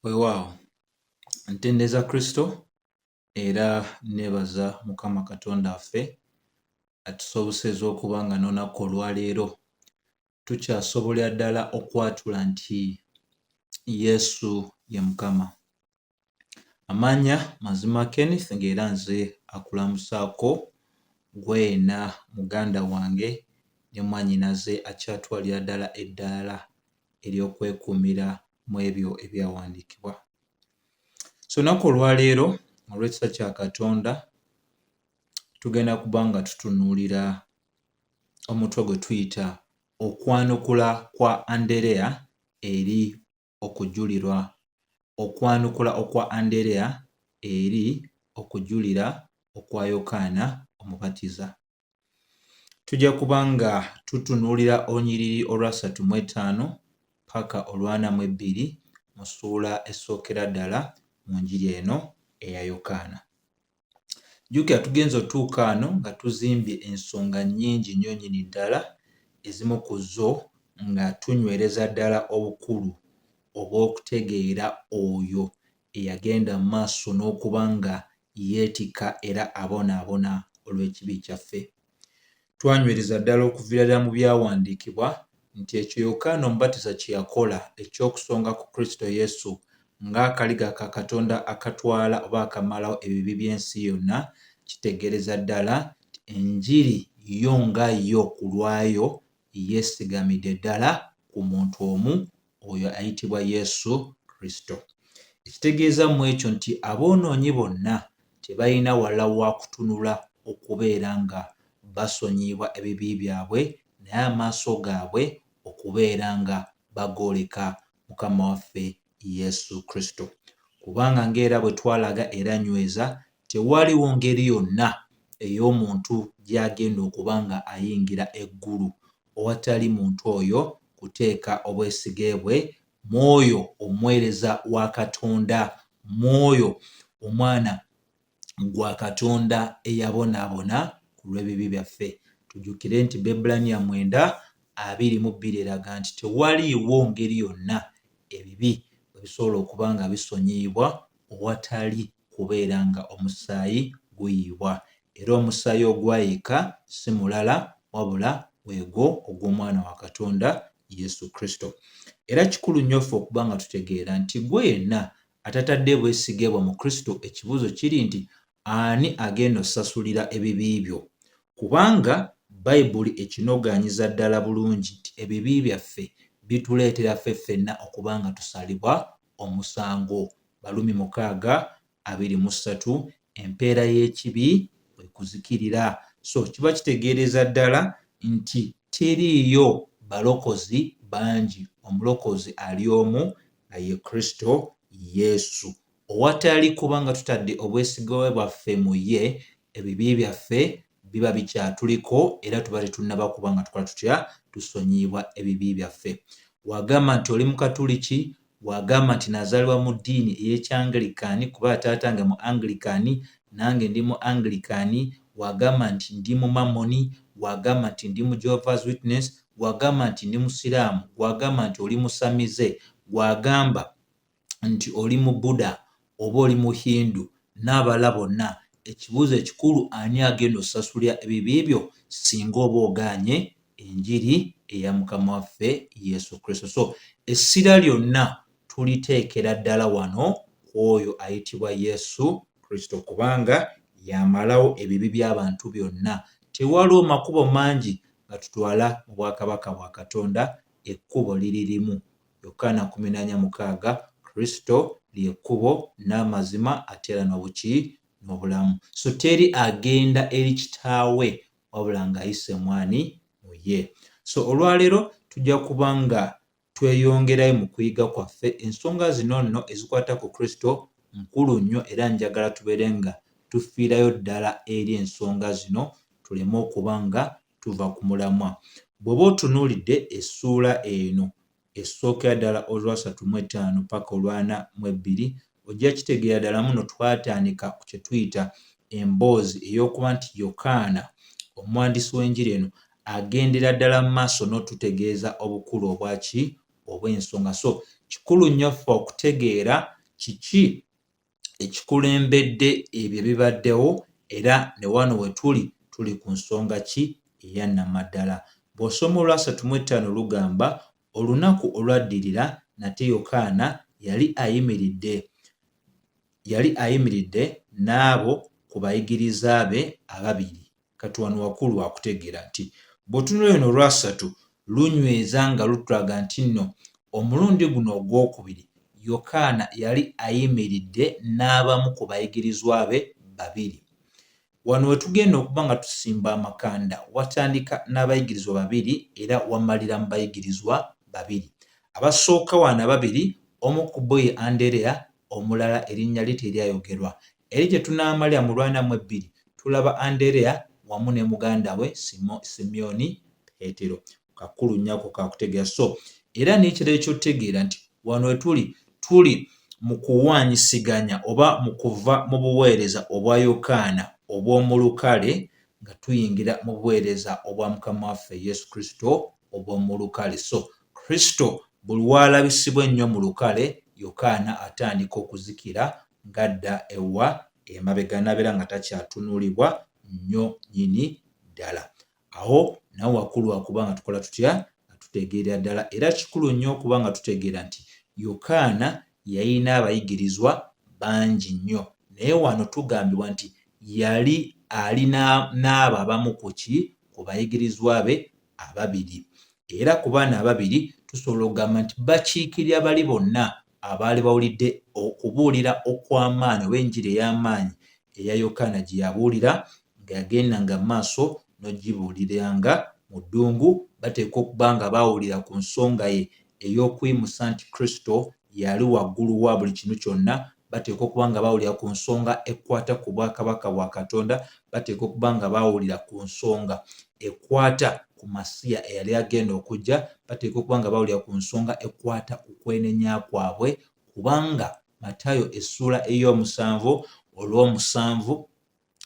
Weewaawo, ntendeeza Kristo era neebaza Mukama Katonda waffe atusobozesezza okuba nga n'olunaku olwaleero tukyasobola ddala okwatula nti Yesu ye Mukama. Amannya Mazima Kenneth ng'era nze akulamusaako gwe yenna muganda wange ne mwannyinaze akyatwalira ddala eddaala ery'okwekuumira mu ebyo ebyawandiikibwa. So olunaku olwaleero olw'ekisa kya Katonda tugenda kuba nga tutunuulira omutwe gwe tuyita okwanukula kwa Andereya eri okujulirwa, okwanukula okwa Andereya eri okujulira okwa Yokaana Omubatiza. Tujja kuba nga tutunuulira olunyiriri olwa 35 paka olwa 42 mu ssuula esookera ddala mu njiri eno eya Yokaana. Jjukira tugenze otuuka wano nga tuzimbye ensonga nnyingi nnyo nnyini ddala, ezimu ku zo nga tunywereza ddala obukulu obw'okutegeera oyo eyagenda mu maaso n'okuba nga yeetikka era abonaabona olw'ekibi kyaffe. Twanywereza ddala okuviira ddala mu byawandiikibwa nti ekyo Yokaana Omubatiza kye yakola eky'okusonga ku Kristo Yesu ng'akaliga ka Katonda akatwala oba akamalawo ebibi by'ensi yonna, kitegeereza ddala nti enjiri yo nga yo ku lwayo yeesigamidde ddala ku muntu omu oyo ayitibwa Yesu Kristo. Ekitegeeza mu ekyo nti aboonoonyi bonna tebalina walala wa kutunula okubeera nga basonyiyibwa ebibi byabwe, naye amaaso gaabwe okubeera nga bagooleka Mukama waffe Yesu Kristo. Kubanga ng'era bwe twalaga era nyweza, tewaliwo ngeri yonna ey'omuntu gy'agenda okuba nga ayingira eggulu owatali muntu oyo kuteeka obwesige bwe mu oyo omuweereza wa Katonda, mu oyo omwana gwa Katonda eyabonaabona ku lw'ebibi byaffe. Tujjukire nti Bebulaniya 9:22 eraga nti tewaliiwo ngeri yonna ebibi ebisobola okuba nga bisonyiyibwa owatali kubeera nga omusaayi guyiibwa, era omusaayi ogwayiika si mulala wabula gwegwo ogw'Omwana wa Katonda Yesu Kristo. Era kikulu nnyo ffe okuba nga tutegeera nti gwe yenna atatadde bwesige bwe mu Kristo, ekibuuzo kiri nti ani agenda ossasulira ebibi byo? Kubanga Bayibuli ekinogaanyiza ddala bulungi nti ebibi byaffe bituleetera ffe ffenna okuba nga tusalibwa omusango. Balumi 6:23 empeera y'ekibi kwe kuzikirira. So kiba kitegeereza ddala nti teriiyo balokozi bangi, omulokozi ali omu nga ye Kristo Yesu. Owatali kuba nga tutadde obwesige bwaffe mu ye, ebibi byaffe biba bikyatuliko era tuba tetunnaba kuba nga tukola tutya, tusonyiyibwa ebibi byaffe. Wagamba nti oli Mukatuliki, wagamba nti nazaalibwa mu ddiini ey'Ekyangirikaani kuba taatange mu Angirikaani nange ndi mu Angirikaani, wagamba nti ndi mu Mamoni, wagamba nti ndi mu Jehovah's Witness, wagamba nti ndi Musiraamu, wagamba nti oli Musamize, wagamba nti oli mu Buddha oba oli mu Hindu n'abalala bonna, ekibuuzo ekikulu ani agenda osasulira ebibi byo singa oba ogaanye enjiri eya Mukama waffe Yesu Kristo. So essira lyonna tuliteekera ddala wano ku oyo ayitibwa Yesu Kristo, kubanga yamalawo ebibi by'abantu byonna. Tewaliwo makubo mangi nga tutwala mu bwakabaka bwa Katonda, ekkubo liri limu. Yokaana 14:6 Kristo ly'ekkubo n'amazima ate era n'obulamu. So teri agenda eri kitaawe wabula ng'ayise mwani mu ye. So olwaleero tujja kuba nga tweyongerayo mu kuyiga kwaffe. Ensonga zino nno ezikwata ku Kristo nkulu nnyo era njagala tubeere nga tufiirayo ddala eri ensonga zino tuleme okuba nga tuva ku mulamwa. Bw'oba otunuulidde essuula eno esookera ddala olwa 35 paka olwa 42 ojja kitegeera ddala muno twatandika ku kye tuyita emboozi ey'okuba nti Yokaana omuwandiisi w'enjiri eno agendera ddala mu maaso n'otutegeeza obukulu obwaki obw'ensonga. So kikulu nnyo ffe okutegeera kiki ekikulembedde ebyo bibaddewo era ne wano we tuli ku nsonga ki eya nnamaddala. Bw'osoma olwasatu mu etaano lugamba olunaku olwaddirira nate Yokaana yali ayimiridde n'abo ku bayigiriza be ababiri. Kati wano wakulu wakutegeera nti bw'otunula luno olwasatu lunyweza nga lutulaga nti nno omulundi guno ogwokubiri Yokaana yali ayimiridde n'abamu ku bayigirizwa be babiri. Wano we tugenda okuba nga tusimba amakanda watandika n'abayigirizwa babiri era wamalira mu bayigirizwa babiri. Abasooka wano ababiri omu ku bo ye Andereya, omulala erinnya lye teryayogerwa. Eri gye tunaamalira mu Lwana mu 2 tulaba Andereya wamu ne muganda we Simyoni Peetero. Kakulu nnyako kakutegeera. So era n'ekirala ekyotegeera nti wano we tuli mu kuwaanyisiganya oba mu kuva mu buweereza obwa Yokaana obw'omu lukale nga tuyingira mu buweereza obwa Mukama waffe Yesu Kristo obw'omu lukale. So Kristo buli w'alabisibwa ennyo mu lukale, Yokaana atandika okuzikira ng'adda ewa emabega n'abeera nga takyatunuulibwa nnyo nnyini ddala. Awo nawe wakulu wakuba nga tukola tutya nga tutegeera ddala, era kikulu nnyo okuba nga tutegeera nti Yokaana yalina abayigirizwa bangi nnyo, naye wano tugambibwa nti yali alina n'abo abamu ku bayigirizwa be ababiri. Era ku baana ababiri tusobola okugamba nti bakiikirira bali bonna abaali bawulidde okubuulira okw'amaanyi oba enjiri ey'amaanyi eya Yokaana gye yabuulira nga yagendanga mu maaso n'ogibuuliranga mu ddungu. Bateekwa okuba nga baawulira ku nsonga ye ey'okuyimusa nti Kristo yali waggulu wa buli kintu kyonna. Bateekwa okuba nga baawulira ku nsonga ekwata ku bwakabaka bwa Katonda. Bateekwa okuba nga baawulira ku nsonga ekwata ku Masiya eyali agenda okujja. Bateekwa okuba nga baawulira ku nsonga ekwata ku kwenenya kwabwe, kubanga Matayo essula ey'omusanvu olw'omusanvu,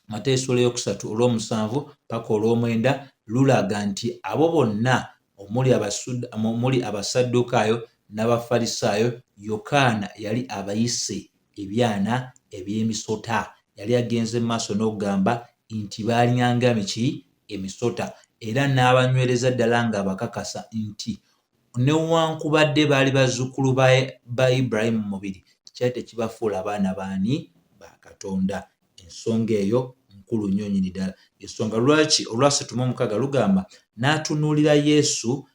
Matayo essula eyokusatu olw'omusanvu paka olw'omwenda lulaga nti abo bonna omuli Abasaddukaayo n'Abafalisaayo, Yokaana yali abayise ebyana eby'emisota. Yali agenze mu maaso n'okugamba nti baalinanga emisota, era n'abanywereza ddala ng'abakakasa nti newankubadde baali bazzukulu ba Ibulayimu mu mubiri, kyali tekibafuula baana baani? Ba Katonda. Ensonga eyo nkulu nnyo nnyini ddala. Ensonga lwaki olwasatu mu mukaaga lugamba n'atunuulira Yesu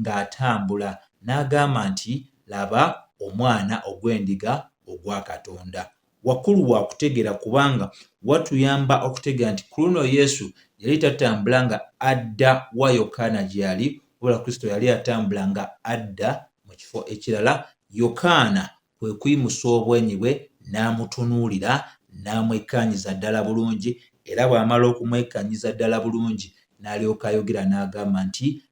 ng'atambula n'agamba nti laba omwana ogw'endiga ogwa Katonda. Wakulu wa kutegeera kubanga watuyamba okutegeera nti ku luno Yesu yali tatambula nga adda wa Yokaana gye yali, wabula Kristo yali atambula nga adda mu kifo ekirala. Yokaana kwe kuyimusa obwenyi bwe n'amutunuulira n'amwekkaanyiza ddala bulungi, era bw'amala okumwekkaanyiza ddala bulungi n'alyoka ayogera n'agamba nti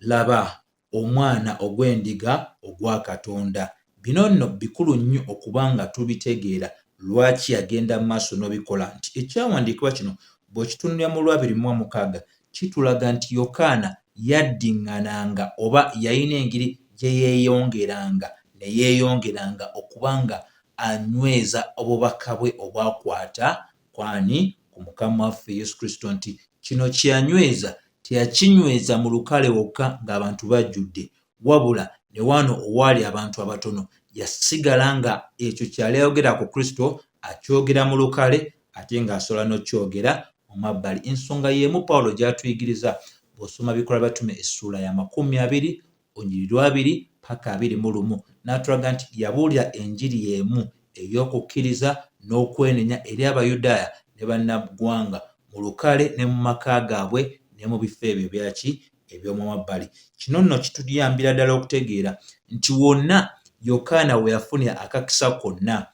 laba omwana ogw'endiga ogwa Katonda. Bino nno bikulu nnyo okuba nga tubitegeera lwaki yagenda mu maaso n'obikola, nti ekyawandiikibwa kino bw'okitunulira mu 2:6 kitulaga nti Yokaana yaddiŋŋananga oba yalina engeri gye yeeyongeranga ne yeeyongeranga okuba nga anyweza obubaka bwe obwakwata kwani ku Mukama waffe Yesu Kristo, nti kino kye yanyweza teyakinyweza mu lukale wokka ng'abantu bajjudde, wabula ne wano owaali abantu abatono yasigala nga ekyo kyali ayogera ku Kristo akyogera mu lukale ate ng'asobola n'okyogera mu mabbali. Ensonga y'emu Pawulo gy'atuyigiriza bw'osoma Bikola by'Abatume essula ya 20 onyiri 2 paka 21 n'atulaga nti yabuulira enjiri y'emu ey'okukkiriza n'okwenenya eri Abayudaaya ne bannaggwanga mu lukale ne mu maka gaabwe ne mu bifo ebyo byaki eby'omu mabbali. Kino nno kituyambira ddala okutegeera nti wonna Yokaana we yafunira akakisa konna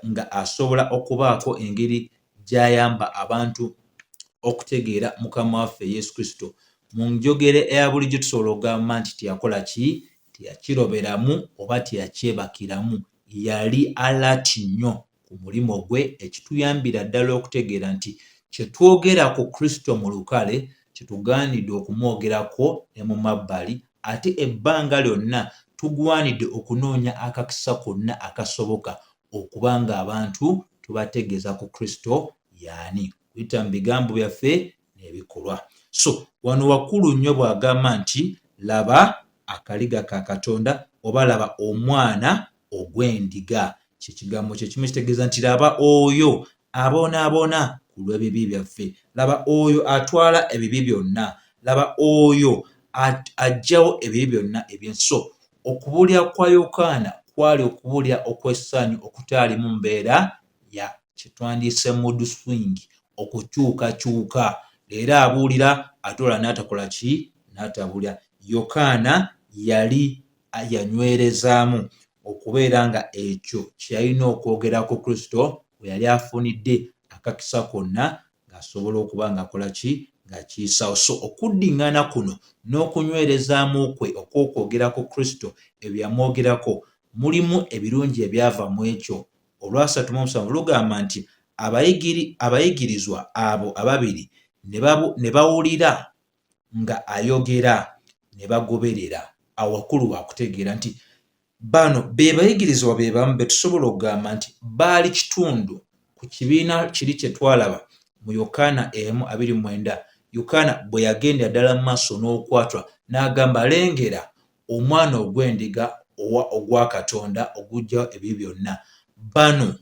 nga asobola okubaako engeri gy'ayamba abantu okutegeera Mukama waffe Yesu Kristo. Mu njogere eya bulijjo tusobola okugamba nti teyakola ki? Teyakiroberamu oba teyakyebakiramu. Yali alati nnyo ku mulimo gwe, ekituyambira ddala okutegeera nti kye twogera ku Kristo mu lukale kye tugaanidde okumwogerako ne mu mabbali, ate ebbanga lyonna tugwanidde okunoonya akakisa konna akasoboka okubanga abantu tubategeeza ku Kristo y'ani kuyita mu bigambo byaffe n'ebikolwa. So wano wakkulu nnyo bw'agamba nti laba akaliga ka Katonda oba laba omwana ogw'endiga. Kyekigambo kye kimu kitegeeza nti laba oyo abonaabona ku lw'ebibi byaffe, laba oyo atwala ebibi byonna, laba oyo aggyawo ebibi byonna eby'enso. Okubuulira kwa Yokaana kwali okubuulira okw'essanyu okutaalimu mbeera ya kye twandiise mood swing, okukyukakyuka. Era abuulira ate olala n'atakola ki? N'atabuulira. Yokaana yali yanywerezaamu okubeera nga ekyo kye yalina okwogera ku Kristo bwe yali afunidde akakisa konna ng'asobola okuba ng'akola ki? Ng'akiyisawo. So okuddiŋŋana kuno n'okunywerezaamu kwe okw'okwogera ku Kristo ebyo yamwogerako mulimu ebirungi ebyava mu ekyo. Olwasatu mu omusanvu lugamba nti abayigirizwa abo ababiri ne bawulira nga ayogera ne bagoberera. Awo wakkulu waakutegeera nti bano be bayigirizwa be bamu be tusobola okugamba nti baali kitundu ku kibiina kiri kye twalaba mu Yokaana 1:29. Yokaana bwe yagendera ddala mu maaso n'okwatwa n'agamba lengera omwana ogw'endiga ogwa Katonda oguggyawo ebibi byonna. Bano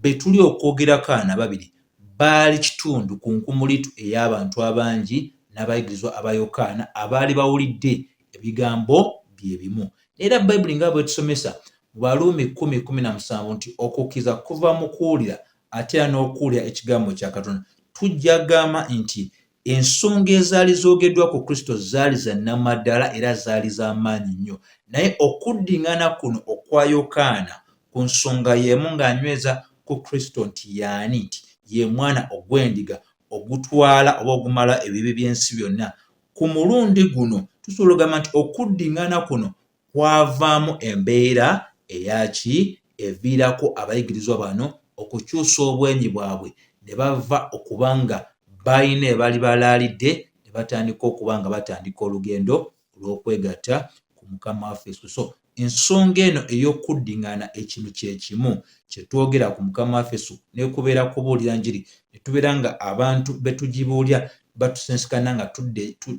be tuli okwogerako ana babiri baali kitundu ku nkumulitu ey'abantu abangi n'abayigirizwa aba Yokaana abaali bawulidde ebigambo bye bimu. Era Bayibuli nga bwe tusomesa mu Baluumi 10:17 nti okukkiriza kuva mu kuwulira ate era n'okuwulira ekigambo kya Katonda. Tujja gamba nti ensonga ezaali zoogeddwa ku Kristo zaali za nnamaddala era zaali z'amaanyi nnyo, naye okuddiŋŋana kuno okwa Yokaana ku nsonga y'emu ng'anyweza ku Kristo nti y'ani, nti ye mwana ogw'endiga ogutwala oba ogumala ebibi by'ensi byonna. Ku mulundi guno tusobola okugamba nti okuddiŋŋana kuno kwavaamu embeera eyaki eviirako abayigirizwa bano okukyusa obwenyi bwabwe ne bava okubanga balina ebaali balaalidde ne batandika okuba nga batandika olugendo olw'okwegatta ku Mukama waffe Yesu. So ensonga eno ey'okuddiŋŋana ekintu kye kimu kye twogera ku Mukama waffe Yesu ne kubeera kubuulira njiri ne tubeera nga abantu be tugibuulya batusensikana nga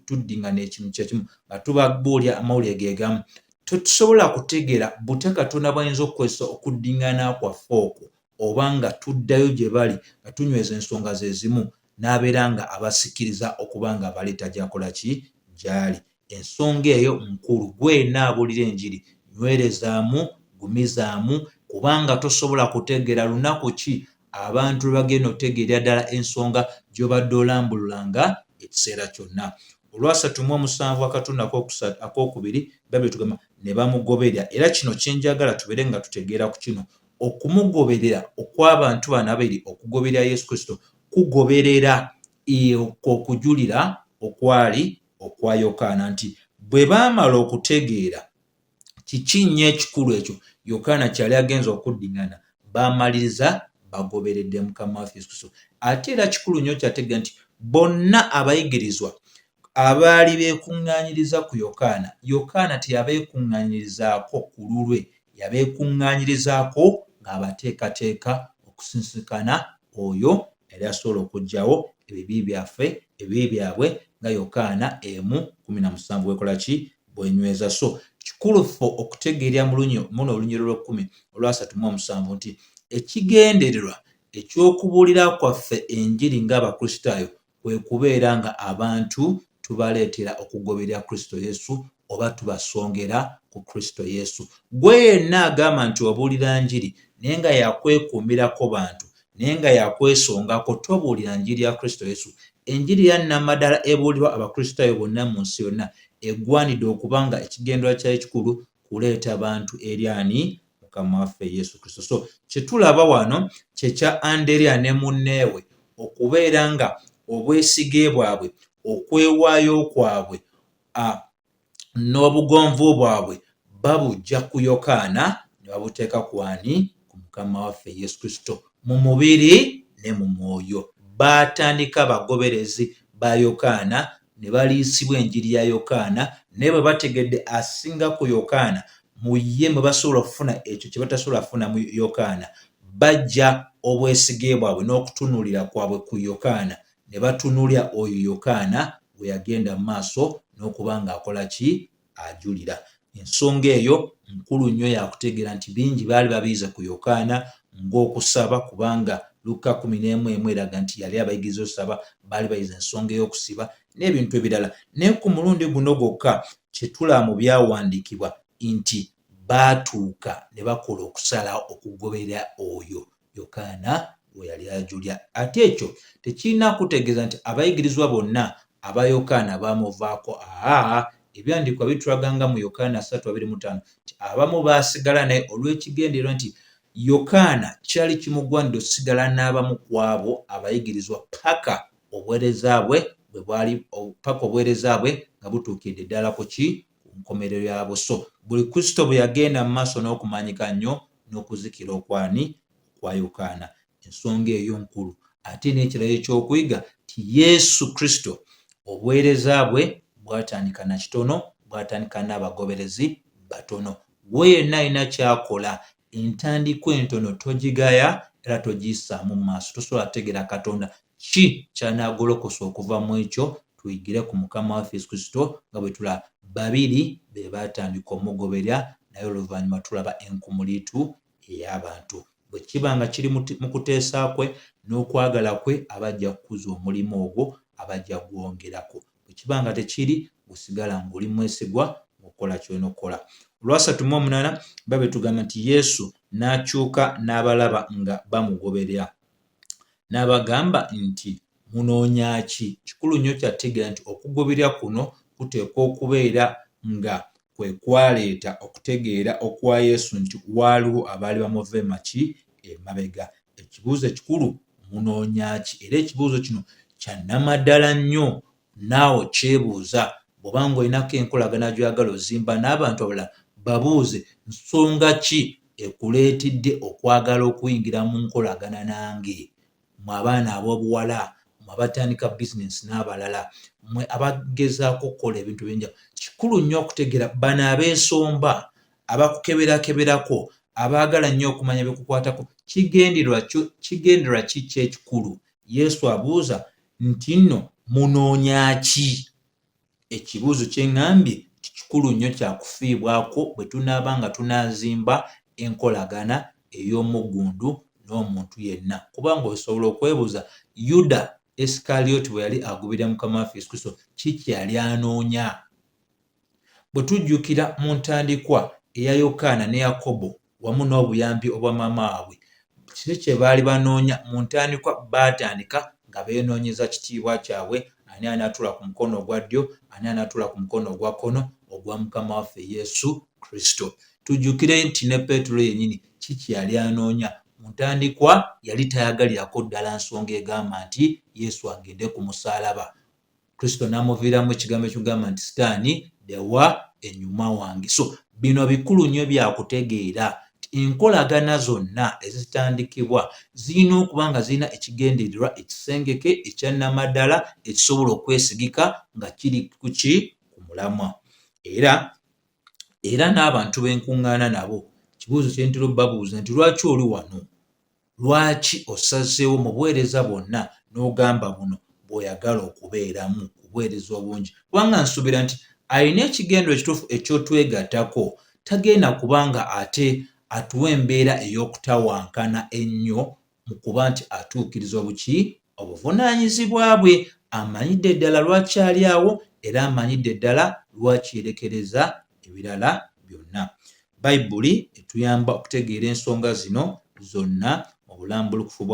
tuddiŋŋana ekintu kye kimu nga tubabuulya amawulire ge gamu. Tetusobola kutegeera bute Katonda bw'ayinza okukozesa okuddiŋŋana kwaffe okwo oba nga tuddayo gye bali nga tunyweza ensonga ze zimu n'abeera nga abasikiriza okuba nga abaleeta gy'akola ki? Gy'ali. Ensonga eyo nkulu. Gwenna abuulira enjiri nywerezaamu, gumizaamu, kubanga tosobola kutegeera lunaku ki abantu lwe bagenda okutegeera ddala ensonga gy'obadde olambululanga ekiseera kyonna. Olwasatu mu omusanvu akatundu akokubiri Bayibuli tugamba ne bamugoberera. Era kino kye njagala tubeere nga tutegeera ku kino. Okumugoberera okw'abantu bano abiri okugoberera Yesu Kristo kugoberera okujulira okwali okwa Yokaana nti bwe baamala okutegeera kiki nnyo ekikulu ekyo Yokaana kyali agenza okuddiŋŋana, baamaliriza bagoberedde Mukama waffe Yesu Kristo. Ate era kikulu nnyo kyategeera nti bonna abayigirizwa abaali beekuŋŋaanyiriza ku Yokaana, Yokaana teyabeekuŋŋaanyirizaako ku lulwe, yabeekuŋŋaanyirizaako ng'abateekateeka okusinsikana oyo yali asobola okuggyawo ebibi byaffe, ebibi byabwe nga Yokaana 1:17 bwekola ki? Bwenyweza. So kikulu ffe okutegeerera muno olunyiriro lw'ekkumi olwasatu mu omusanvu nti ekigendererwa eky'okubuulira kwaffe enjiri ng'Abakristaayo kwe kubeera nga abantu tubaleetera okugoberera Kristo Yesu oba tubasongera ku Kristo Yesu. Gwe yenna agamba nti obuulira njiri naye nga yakwekuumirako bantu naye nga yakwesongako, tobuulira njiri ya Kristo Yesu. Enjiri ya nnamaddala ebuulirwa Abakristaayo bonna mu nsi yonna eggwanidde okuba nga ekigendererwa kyayo kikulu kuleeta bantu eri ani? Mukama waffe Yesu Kristo. So kye tulaba wano kye kya Andereya ne munneewe okubeera nga obwesige bwabwe, okwewaayo kwabwe n'obugonvu bwabwe babuggya ku Yokaana ne babuteeka ku ani? Ku Mukama waffe Yesu Kristo, mu mubiri ne mu mwoyo. Baatandika bagoberezi ba Yokaana ne baliisibwa enjiri ya Yokaana, naye bwe bategedde asinga ku Yokaana mu ye mwe basobola okufuna ekyo kye batasobola kufuna mu Yokaana, bajja obwesige bwabwe n'okutunuulira kwabwe ku Yokaana ne batunuulira oyo Yokaana bwe yagenda mu maaso n'okuba ng'akola ki? Ajulira. Ensonga eyo nkulu nnyo yakutegeera nti bingi baali babiyiza ku Yokaana ng'okusaba, kubanga Luka 11:1 eraga nti yali abayigiriza osaba, baali bayiza ensonga ey'okusiba n'ebintu ebirala. Naye ku mulundi guno gwokka kye tulaba mu byawandiikibwa nti baatuuka ne bakola okusalawo okugoberera oyo Yokaana we yali ajulira. Ate ekyo tekirina kutegeeza nti abayigirizwa bonna aba Yokaana baamuvaako. Ebyandiikwa bitulaga nga mu Yokaana 3:25 nti abamu baasigala naye olw'ekigendererwa nti Yokaana kyali kimugwanidde okusigala n'abamu ku abo abayigirizwa paka obuweereza bwe nga butuukidde ddala ku ki? Ku nkomerero yabwo. So buli Kristo bwe yagenda mu maaso n'okumanyika nnyo n'okuzikira okwani? Kwa Yokaana. Ensonga eyo nkulu. Ate n'ekirala ekyokuyiga ti Yesu Kristo obuweereza bwe bwatandika na kitono, bwatandika n'abagoberezi batono. We yenna alina kyakola, entandikwa entono togigaya era togiyisaamu mu maaso. Tosobola kutegeera Katonda ki ky'anaagolokosa okuva mu ekyo. Tuyigire ku Mukama waffe Yesu Kristo nga bwe tulaba babiri be baatandika omugoberera, naye oluvannyuma tulaba enkumuliitu ey'abantu. Bwe kiba nga kiri mu kuteesa kwe n'okwagala kwe, abajja kukuza omulimu ogwo, abajja gwongerako. Bwe kiba nga tekiri, osigala ng'oli mwesigwa okola ky'olina okukola. Olwasatu mu 8 Bibuli etugamba nti Yesu n'akyuka n'abalaba nga bamugoberera, n'abagamba nti munoonya ki? Kikulu nnyo kyategeera nti okugoberera kuno kuteekwa okubeera nga kwe kwaleeta okutegeera okwa Yesu nti waaliwo abaali bamuva emabega. Ekibuuzo ekikulu munoonya ki? Era ekibuuzo kino kya nnamaddala nnyo. Naawe kyebuuza, bw'oba ng'olinako enkolagana gy'oyagala ozimba n'abantu abalala, babuuze nsonga ki ekuleetedde okwagala okuyingira mu nkolagana nange? Mmwe abaana ab'obuwala, mmwe abatandika bizinensi n'abalala, mmwe abagezaako okukola ebintu by'enjawulo, kikulu nnyo okutegeera bano abeesomba, abakukeberakeberako, abaagala nnyo okumanya bikukwatako, kigendererwa ki kyekikulu? Yesu abuuza nti nno munoonya ki? Ekibuuzo kye ŋŋambye kikulu nnyo kyakufiibwako bwe tunaaba nga tunaazimba enkolagana ey'omuggundu n'omuntu yenna. Kubanga osobola okwebuuza, Yuda Isikalyoti bwe yali agubira Mukama waffe Yesu Kristo, ki kye yali anoonya? Bwe tujjukira mu ntandikwa eya Yokaana ne Yakobo wamu n'obuyambi obwa maama waabwe, kiki kye baali banoonya? Mu ntandikwa baatandika nga beenoonyeza kitiibwa kyabwe, ani anaatuula ku mukono ogwa ddyo, ani anaatuula ku mukono ogwa kkono ogwa Mukama waffe Yesu Kristo. Tujjukire nti ne Peetero yennyini ki kye yali anoonya? Mu ntandikwa yali tayagalirako ddala nsonga egamba nti Yesu agende ku musaalaba. Kristo n'amuviiramu ekigambo ekigamba nti Sitaani ddewa ennyuma wange. So bino bikulu nnyo byakutegeera nti enkolagana zonna ezitandikibwa zirina okuba nga zirina ekigendererwa ekisengeke ekyannamaddala ekisobola okwesigika nga kiri ku ki? Ku mulamwa. Era n'abantu b'enkuŋŋaana nabo ekibuuzo kye ntera obbabuuza nti lwaki oli wano? Lwaki osazeewo mu buweereza bwonna n'ogamba buno bw'oyagala okubeeramu ku buweereza obungi? Kubanga nsuubira nti alina ekigendero ekituufu ekyotwegattako, tagenda kubanga ate atuwa embeera ey'okutawankana ennyo mu kuba nti atuukiriza obuvunaanyizibwa bwe. Amanyidde ddala lwaki ali awo era amanyidde ddala lwaki yerekereza ebirala byonna. Bayibuli etuyamba okutegeera ensonga zino zonna mu bulambulukufu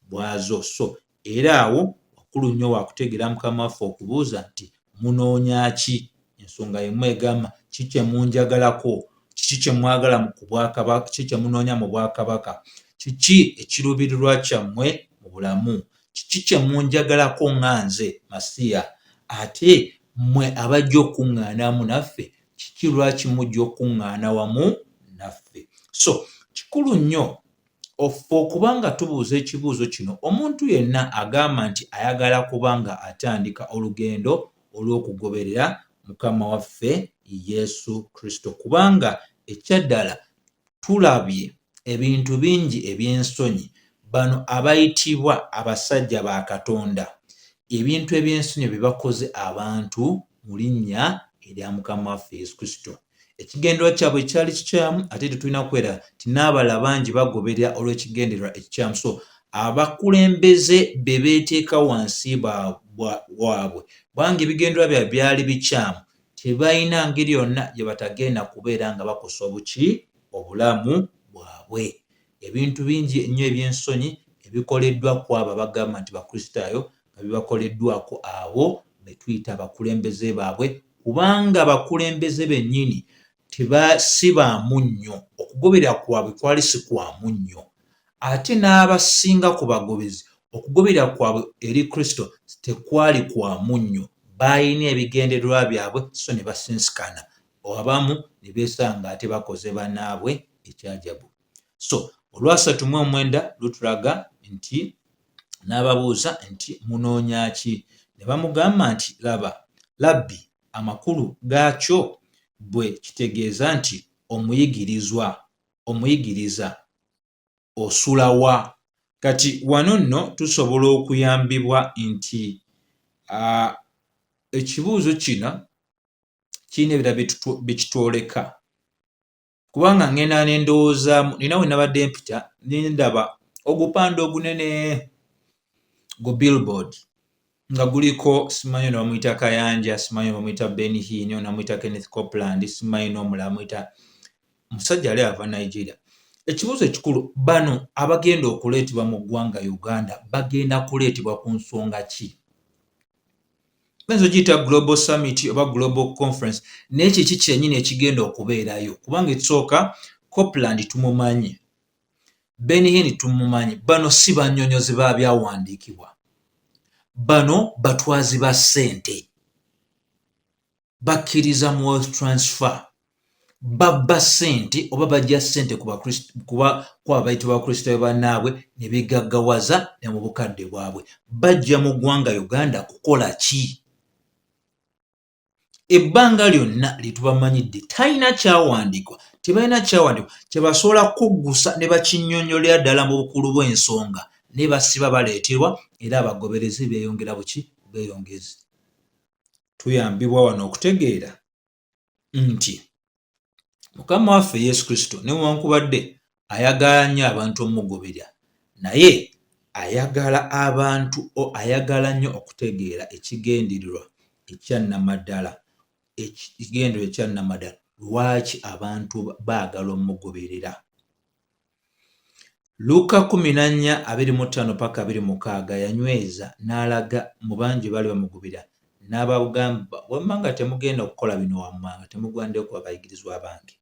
bwazo. So era awo wakulu nnyo wakutegeera Mukama waffe okubuuza nti munoonya ki? Ensonga y'emu egamba kiki emunjagalako, kiki kye mwagala ku bwakabaka, kiki kye munoonya mu bwakabaka, kiki ekiruubirirwa kyammwe mu bulamu, kiki kye munjagalako nga nze Masiya, ate mmwe abajja okuŋŋaanamu naffe kiki lwaki mujja okuŋŋaana wamu naffe? So kikulu nnyo offe okuba nga tubuuza ekibuuzo kino. Omuntu yenna agamba nti ayagala kuba nga atandika olugendo olw'okugoberera Mukama waffe Yesu Kristo, kubanga ekyaddala tulabye ebintu bingi ebyensonyi bano abayitibwa abasajja ba Katonda ebintu ebyensonyi bye bakoze abantu mu linnya erya Mukama waffe Yesu Kristo. Ekigendererwa kyabwe kyali kikyamu ate tetulina kwera ti n'abalala bangi bagoberera olw'ekigendererwa ekikyamu. So abakulembeze be beeteeka wansi waabwe kubanga ebigendererwa byabwe byali bikyamu, tebalina ngeri yonna gye batagenda kubeera nga bakosa obulamu bwabwe. Ebintu bingi nnyo ebyensonyi ebikoleddwa ku abo abagamba nti bakristaayo nga bibakoleddwako abo be tuyita abakulembeze baabwe, kubanga abakulembeze bennyini si baamu nnyo. Okugoberera kwabwe kwali si kwamu nnyo. Ate n'abasinga ku bagobezi okugoberera kwabwe eri Kristo tekwali kwamu nnyo. Baalina ebigendererwa byabwe so ne basinsikana, abamu ne beesanga ate bakoze bannaabwe ekyajabu. So olwa 39 lutulaga nti n'ababuuza nti munoonya ki? Ne bamugamba nti laba labbi, amakulu gaakyo bwe kitegeeza nti omuyigiriza osula wa? Kati wano nno tusobola okuyambibwa nti ekibuuzo kino kirina ebirala bikitwoleka, kubanga ngenda ne ndowoozaamu, nina we nabadde mpita ne ndaba ogupande ogunene gu billboard nga guliko simanyi ono bamuyita Kayanja, simanyi bamuyita Ben Hinn, ono bamuyita Kenneth Copeland, simanyi n'omulala bamuyita musajja ali ava Nigeria. Ekibuuzo ekikulu, bano abagenda okuleetebwa mu ggwanga Uganda bagenda kuleetebwa ku nsonga ki? Bayinza ogiyita Global Summit oba Global Conference, naye kiki kyennyini ekigenda okubeerayo? Kubanga ekisooka Copeland tumumanyi, Ben Hinn tumumanyi, bano si bannyonnyozi ba byawandiikibwa, bano batwazi ba ssente, bakkiriza mu wealth transfer, babba ssente oba bajja ssente ku abayitibwa bakristaayo bannaabwe ne begaggawaza ne mu bukadde bwabwe. Bajja mu ggwanga Uganda kukola ki? Ebbanga lyonna lye tubamanyidde talina kyawandiikwa, tebalina kyawandiikwa kye basobola kuggusa ne bakinnyonnyolera ddala mu bukulu bw'ensonga, ne basiba baleeterwa era abagoberezi beeyongera beeyongezi. Tuyambibwa wano okutegeera nti Mukama waffe Yesu Kristo newankubadde ayagala nnyo abantu omugoberera, naye ayagala nnyo okutegeera ekigendererwa ekyannamaddala, lwaki abantu baagala omugoberera. Luka 14:25-26 yanyweza n'alaga mu bangi baali bamugoberera n'abagamba, wamma nga temugenda okukola bino wammanga temugwandeyo kuba bayigirizwa bange.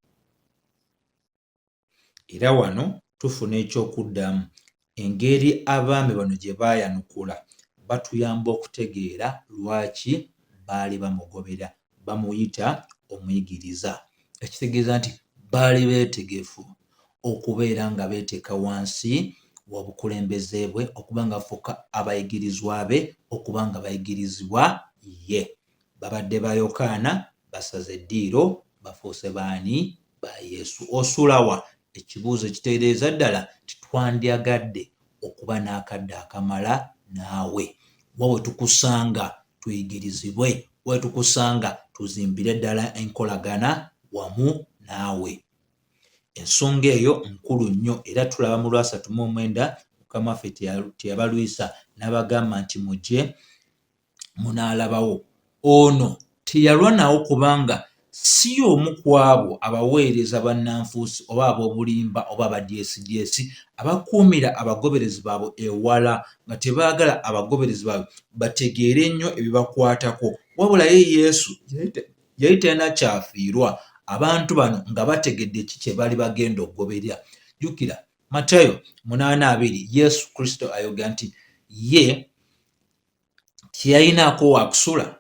Era wano tufuna ekyokuddamu engeri abaami bano gye baayanukula batuyamba okutegeera lwaki baali bamugoberera, bamuyita omuyigiriza. Ekitegeeza nti baali beetegefu okubeera nga beeteeka wansi w'obukulembeze bwe, okuba nga bafuuka abayigirizwa be, okuba nga bayigirizibwa ye. Babadde ba Yokaana, basaze eddiiro, bafuuse baani? Ba Yesu. Osula wa? Ekibuuzo ekitegeeza ddala titwandyagadde okuba n'akadde akamala naawe. Wawe tukusanga tuyigirizibwe, wawe tukusanga tuzimbire ddala enkolagana wamu naawe. Ensonga eyo nkulu nnyo era tulaba mu 39 Mukama waffe teyabalwisa n'abagamba nti mujje munaalabawo. Ono teyalwa nawo kubanga si omu ku abo abaweereza bannanfuusi oba ab'obulimba oba abadyesidyesi abakuumira abagoberezi baabwe ewala nga tebaagala abagoberezi baabwe bategeere nnyo ebibakwatako, wabula ye Yesu yali talina kyafiirwa abantu bano nga bategedde ki kye bali bagenda okugoberera. Jjukira Matayo 8:2 Yesu Kristo ayogera nti ye teyalinaako waakusula.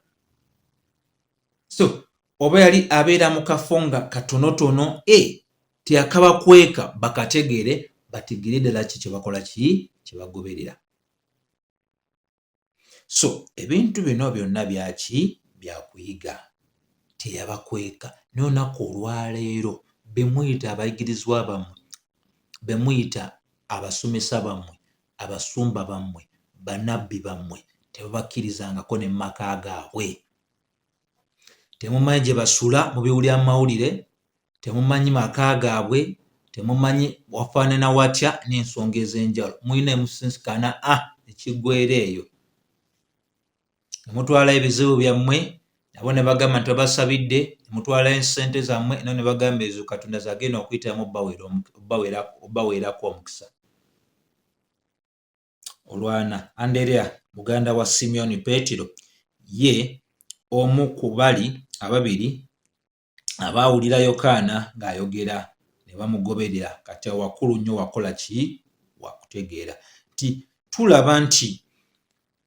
So oba yali abeera mu kafo nga katonotono teyakabakweka bakategeere bategeere ddala ki kye bakola ki kye bagoberera. So ebintu bino byonna byaki byakuyiga, teyabakweka. N'olunaku olwaleero bemuyita abayigirizwa bammwe, bemuyita abasomesa bammwe, abasumba bammwe, bannabbi bammwe, tebabakkirizangako ne maka gaabwe. Temumanyi gye basula mubiwulira mu mawulire, temumanyi maka gaabwe, temumanyi wafaanana watya n'ensonga ez'enjawulo. Muyina emusinsikana ekiggwera eyo. Nemutwala ebizibu byammwe nabo ne bagamba nti babasabidde, nemutwala ensente zammwe nabo ne bagamba ezo Katonda zagenda okuyitamu obbaweerako omukisa. Olwana Anderea muganda wa Simeon Petero ye omu ku bali ababiri abaawulira Yokaana ng'ayogera ne bamugoberera. Kati wakulu nnyo wakola ki? Wakutegeera nti tulaba nti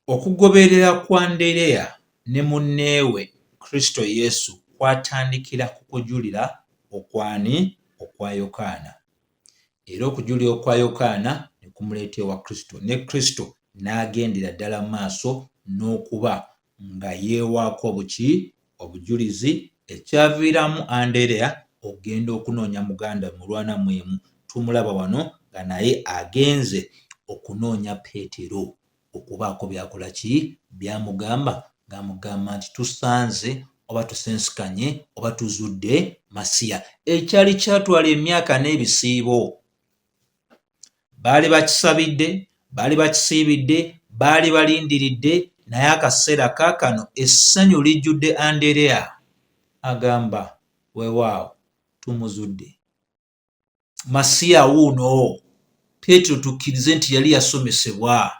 okugoberera kwa Anderea ne munneewe Kristo Yesu kwatandikira ku kujulira okwani? Okwa Yokaana. Era okujulira okwa Yokaana ne kumuleeta ewa Kristo, ne Kristo n'agendera ddala maaso n'okuba nga yeewaako obujulizi, ekyaviiramu Anderea ogenda okunoonya muganda mulwana mwemu. Tumulaba wano nga naye agenze okunoonya Peetero okubaako byakola ki? Byamugamba, ng'amugamba nti tusanze oba tusensikanye oba tuzudde Masiya. Ekyali kyatwala emyaka n'ebisiibo. Baali bakisabidde, baali bakisiibidde, baali balindiridde, naye akaseera kaakano essanyu lijjudde Anderea. Agamba weewaawo tumuzudde. Masiya wuuno. Peetero tukkirize nti yali yasomesebwa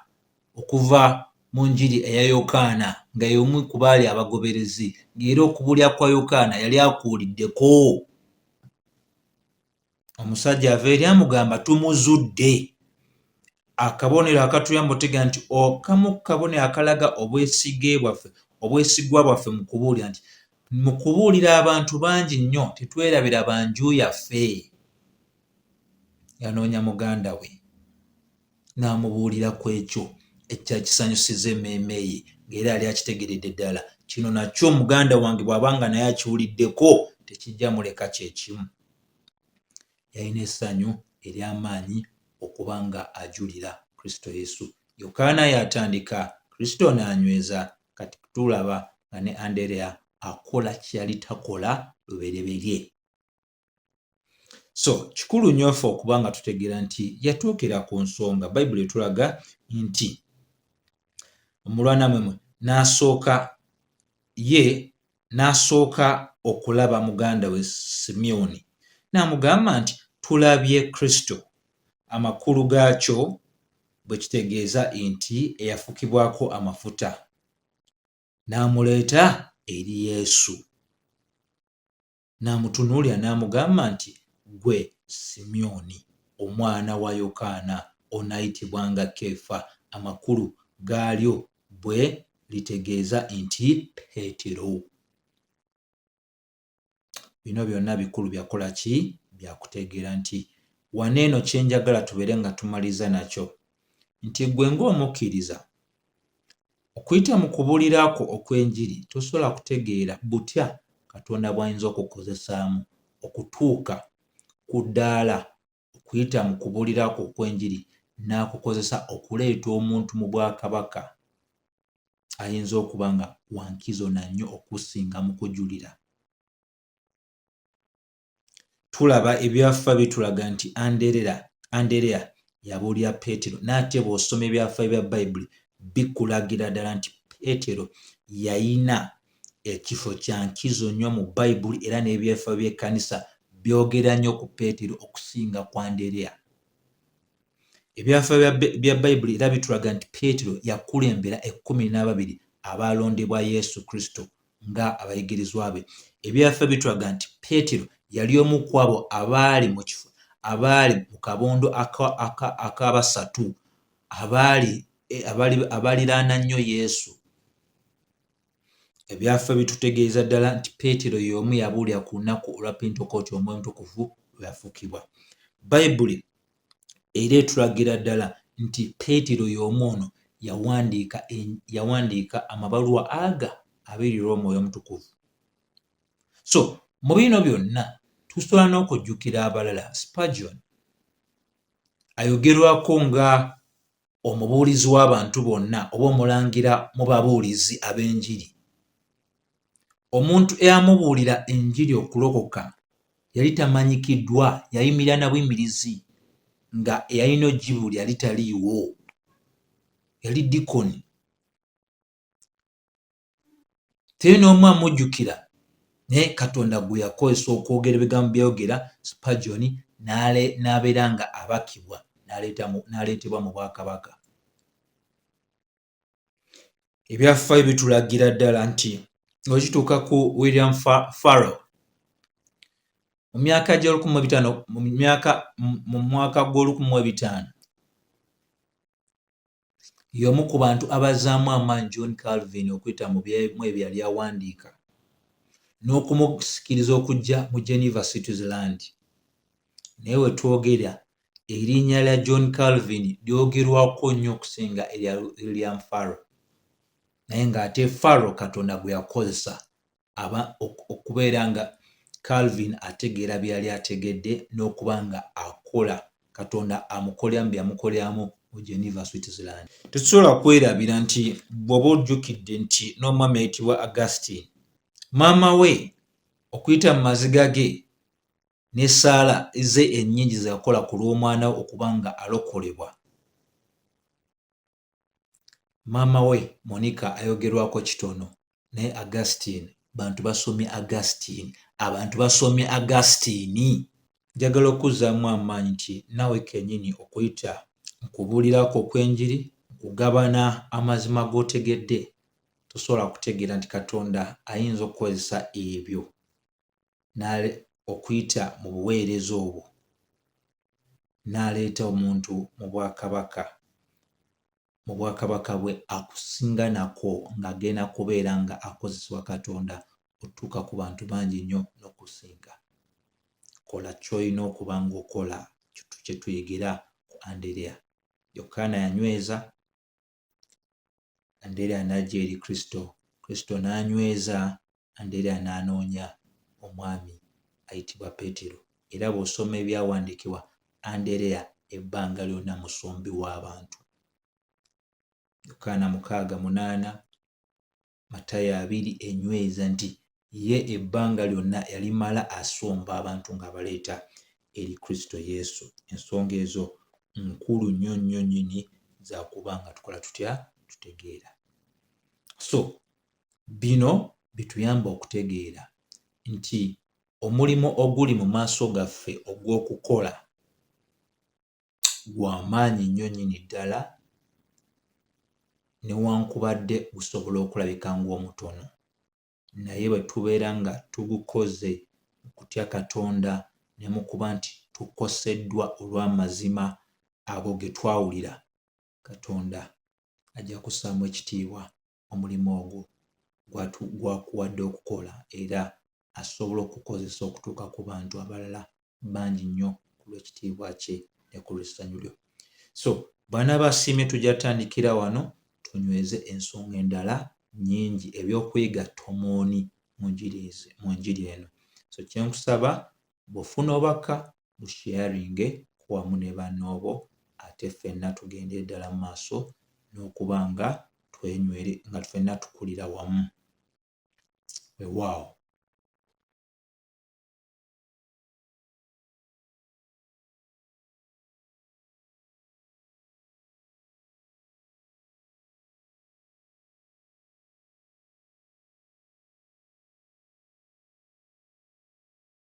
okuva mu njiri eya Yokaana nga y'omu ku baali abagoberezi, ng'era okubuulira kwa Yokaana yali akuuliddeko. Omusajja ava eri amugamba tumuzudde. Akabonero akatuyamba otegeera nti okamu ku kabonero akalaga obwesigwa bwaffe mu kubuulira nti mu kubuulira abantu bangi nnyo tetwerabira banju yaffe. Yanoonya muganda we n'amubuulira ku ekyo ekyakisanyusiza emmeeme ye, ng'era yali akitegeredde ddala. Kino nakyo muganda wange bw'abanga naye akiwuliddeko tekijja muleka kyekimu. Yalina essanyu ery'amaanyi okuba nga ajulira Kristo Yesu. Yokaana yatandika, Kristo n'anyweza. Kati tulaba nga ne Anderea akola kyali takola lubereberye. So kikulu nnyo ffe okuba nga tutegeera nti yatuukira ku nsonga. Bayibuli etulaga nti omulwana mwemwe n'asooka okulaba muganda we Simyoni, n'amugamba nti tulabye Kristo. Amakulu gaakyo bwe kitegeeza nti eyafukibwako amafuta, n'amuleeta eri Yesu, n'amutunuulira n'amugamba nti gwe Simyoni omwana wa Yokaana onaayitibwanga Keefa. Amakulu gaalyo bwe litegeeza nti Peetero. Bino byonna bikulu byakola ki? Byakutegeera nti waneeno kye njagala tubeere nga tumaliza nakyo nti gwe ng'omukkiriza okuyita mu kubuulirako okw'enjiri tosobola kutegeera butya Katonda bw'ayinza okukozesaamu okutuuka ku ddaala okuyita mu kubuulirako okw'enjiri n'akukozesa okuleeta omuntu mu bwakabaka ayinza okuba nga wankizo nannyo okusinga mu kujulira. Tulaba ebyafa bitulaga nti Anderea yabuulira Peetero, n'ate bw'osoma ebyafa bya Bayibuli bikulagira ddala nti Peetero yayina ekifo kya nkizo nnyo mu Bayibuli, era n'ebyafa by'ekkanisa byogera nnyo ku Peetero okusinga ku Anderea. Ebyafa bya Bayibuli era bitulaga nti Peetero yakulembera 12 abaalondebwa Yesu Kristo nga abayigirizwa be. Ebyafa bitulaga nti Peetero yali omu ku abo abaali mu kabondo ak'abasatu abaliraana nnyo Yesu. Ebyafa bitutegeeza ddala nti Peetero y'omu yabuulira ku lunaku olwa Pentekooti Omwoyo Omutukuvu lwe yafukibwa. Bayibuli era etulagira ddala nti Peetero y'omu ono yawandiika amabaluwa aga abeerirwa Omwoyo Omutukuvu. So mu bino byonna tusobola n'okujjukira abalala. Spurgeon ayogerwako nga omubuulizi w'abantu bonna oba omulangira mu babuulizi ab'enjiri. Omuntu eyamubuulira enjiri okulokoka yali tamanyikiddwa, yayimirira na buyimirizi nga eyalina ogibuulira yali taliiwo, yali dikoni. Teri n'omu amujjukira, naye Katonda gwe yakozesa okwogera ebigambo byayogera, Spurgeon n'abeera nga abakibwa n'aleetebwa mu bwakabaka. Ebyafaayo bitulagira ddala nti nga kituuka ku William Farel mu myaka mu mwaka gw'1500 y'omu ku bantu abazaamu amaanyi John Calvin okuyita mu byemu ebyo yali awandiika n'okumusikiriza okujja mu Geneva, Switzerland. Naye we twogera erinnya lya John Calvin lyogerwako nnyo okusinga erya William Farel, naye ng'ate Farel Katonda gwe yakozesa okubeera nga Calvin ategeera bye yali ategedde n'okuba nga akola Katonda amukoleramu byamukoleramu mu Geneva, Switzerland. Tetusobola kwerabira nti bw'oba ojjukidde nti n'omwami ayitibwa Augustine, maama we okuyita mu maziga ge n'essaala ze ennyingi ze yakola ku lw'omwana we okuba nga alokolebwa. Maama we Monica ayogerwako kitono, naye Augustine abantu basomye Augustine, abantu basomye Augustine. Njagala okuzzaamu amaanyi nti naawe kennyini okuyita mu kubuulirako okw'enjiri, okugabana amazima g'otegedde, tosobola kutegeera nti Katonda ayinza okukozesa ebyo okuyita mu buweereza obwo n'aleeta omuntu mu bwakabaka bwe akusinga nako ng'agenda kubeera nga akozesebwa Katonda otuuka ku bantu bangi nnyo n'okusinga. Kola ky'olina okuba ng'okola, kye tuyigera ku Andereya. Yokaana yanyweza, Andereya n'ajja eri Kristo, Kristo n'anyweza, Andereya n'anoonya omwami ayitibwa Peetero. Era bw'osoma ebyawandiikibwa, Andereya ebbanga lyonna musumbi w'abantu. Yokaana 6:8, Matayo 2 enyweza nti ye ebbanga lyonna yalimala asomba abantu ng'abaleeta eri Kristo Yesu. Ensonga ezo nkulu nnyo nnyo nnyini za kuba nga tukola tutya tutegeera. So bino bituyamba okutegeera nti omulimu oguli mu maaso gaffe ogw'okukola gw'amaanyi nnyo nnyini ddala, newankubadde gusobola okulabika ng'omutono, naye bwe tubeera nga tugukoze mu kutya Katonda ne mu kuba nti tukoseddwa olw'amazima ago ge twawulira, Katonda ajja kussaamu ekitiibwa omulimu ogwo gwakuwadde okukola, era asobola okukozesa okutuuka ku bantu abalala bangi nnyo ku lw'ekitiibwa kye ne ku lw'essanyu lyo. So bana basiimye tujja tandikira wano, tunyweze ensonga endala nnyingi ebyokuyiga tomooni mu njiri eno. So kyenkusaba bw'ofuna obubaka busharinge wamu ne bannoobo, ate ffenna tugende ddala mu maaso n'okuba nga ffenna tukulira wamu. Weewaawo.